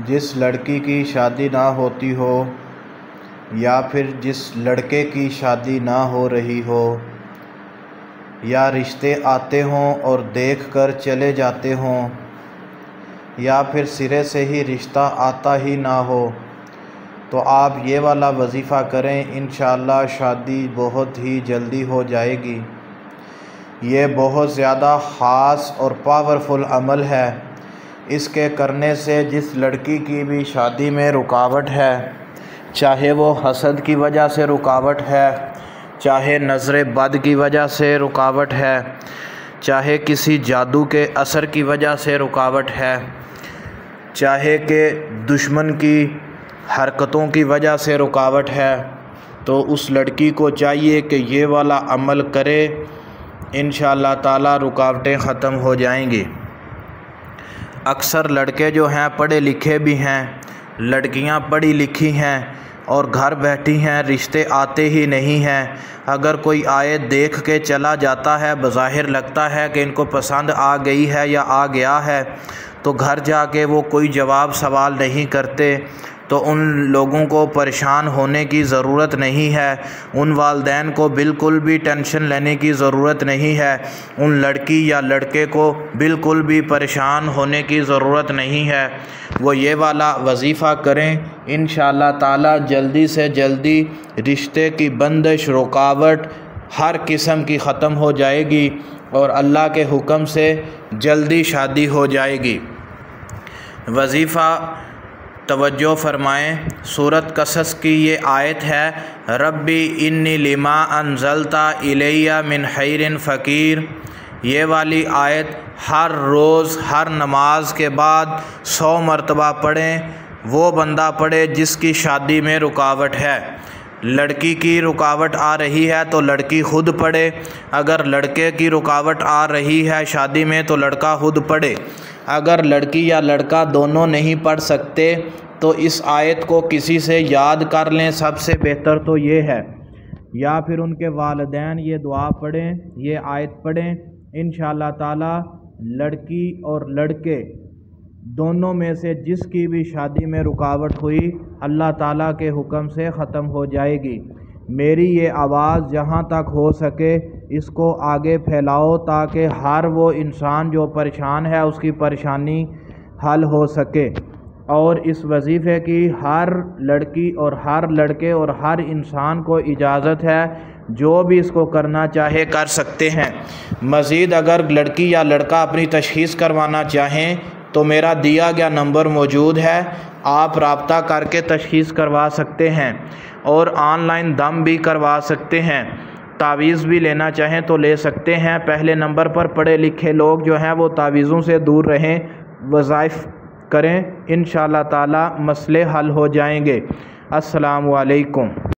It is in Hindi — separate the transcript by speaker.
Speaker 1: जिस लड़की की शादी ना होती हो या फिर जिस लड़के की शादी ना हो रही हो, या रिश्ते आते हों और देख कर चले जाते हों, या फिर सिरे से ही रिश्ता आता ही ना हो, तो आप ये वाला वजीफ़ा करें। इंशाअल्लाह शादी बहुत ही जल्दी हो जाएगी। ये बहुत ज़्यादा ख़ास और पावरफुल अमल है। इसके करने से जिस लड़की की भी शादी में रुकावट है, चाहे वो हसद की वजह से रुकावट है, चाहे नज़र बद की वजह से रुकावट है, चाहे किसी जादू के असर की वजह से रुकावट है, चाहे कि दुश्मन की हरकतों की वजह से रुकावट है, तो उस लड़की को चाहिए कि ये वाला अमल करे। इंशाअल्लाह ताला रुकावटें ख़त्म हो जाएंगी। अक्सर लड़के जो हैं पढ़े लिखे भी हैं, लड़कियां पढ़ी लिखी हैं और घर बैठी हैं, रिश्ते आते ही नहीं हैं। अगर कोई आए देख के चला जाता है, बज़ाहिर लगता है कि इनको पसंद आ गई है या आ गया है, तो घर जाके वो कोई जवाब सवाल नहीं करते। तो उन लोगों को परेशान होने की ज़रूरत नहीं है, उन वालिदैन को बिल्कुल भी टेंशन लेने की ज़रूरत नहीं है, उन लड़की या लड़के को बिल्कुल भी परेशान होने की ज़रूरत नहीं है। वो ये वाला वजीफ़ा करें। इंशाअल्लाह ताला जल्दी से जल्दी रिश्ते की बंदिश, रुकावट हर किस्म की ख़त्म हो जाएगी और अल्लाह के हुक्म से जल्दी शादी हो जाएगी। वजीफ़ा तवज्जो फ़रमाएँ। सूरत कसस की ये आयत है, रब्बी इन्नी लिमा अनज़लता इलैया मिन खैरिन फ़कीर। ये वाली आयत हर रोज़ हर नमाज के बाद 100 मरतबा पढ़ें। वो बंदा पढ़े जिसकी शादी में रुकावट है। लड़की की रुकावट आ रही है तो लड़की खुद पढ़े, अगर लड़के की रुकावट आ रही है शादी में तो लड़का खुद पढ़े। अगर लड़की या लड़का दोनों नहीं पढ़ सकते तो इस आयत को किसी से याद कर लें। सबसे बेहतर तो ये है, या फिर उनके वालिदैन ये दुआ पढ़ें, ये आयत पढ़ें। इंशाअल्लाह ताला लड़की और लड़के दोनों में से जिसकी भी शादी में रुकावट हुई, अल्लाह ताला के हुक्म से ख़त्म हो जाएगी। मेरी ये आवाज़ जहाँ तक हो सके इसको आगे फैलाओ, ताकि हर वो इंसान जो परेशान है उसकी परेशानी हल हो सके। और इस वजीफ़े की हर लड़की और हर लड़के और हर इंसान को इजाज़त है, जो भी इसको करना चाहे कर सकते हैं। मज़ीद अगर लड़की या लड़का अपनी तशख़ीस करवाना चाहें तो मेरा दिया गया नंबर मौजूद है, आप रब्ता करके तशख़ीस करवा सकते हैं और ऑनलाइन दम भी करवा सकते हैं। तावीज़ भी लेना चाहें तो ले सकते हैं। पहले नंबर पर पढ़े लिखे लोग जो हैं वो तावीज़ों से दूर रहें, वज़ाइफ़ करें। इंशाअल्लाह ताला मसले हल हो जाएंगे। अस्सलामु अलैकुम।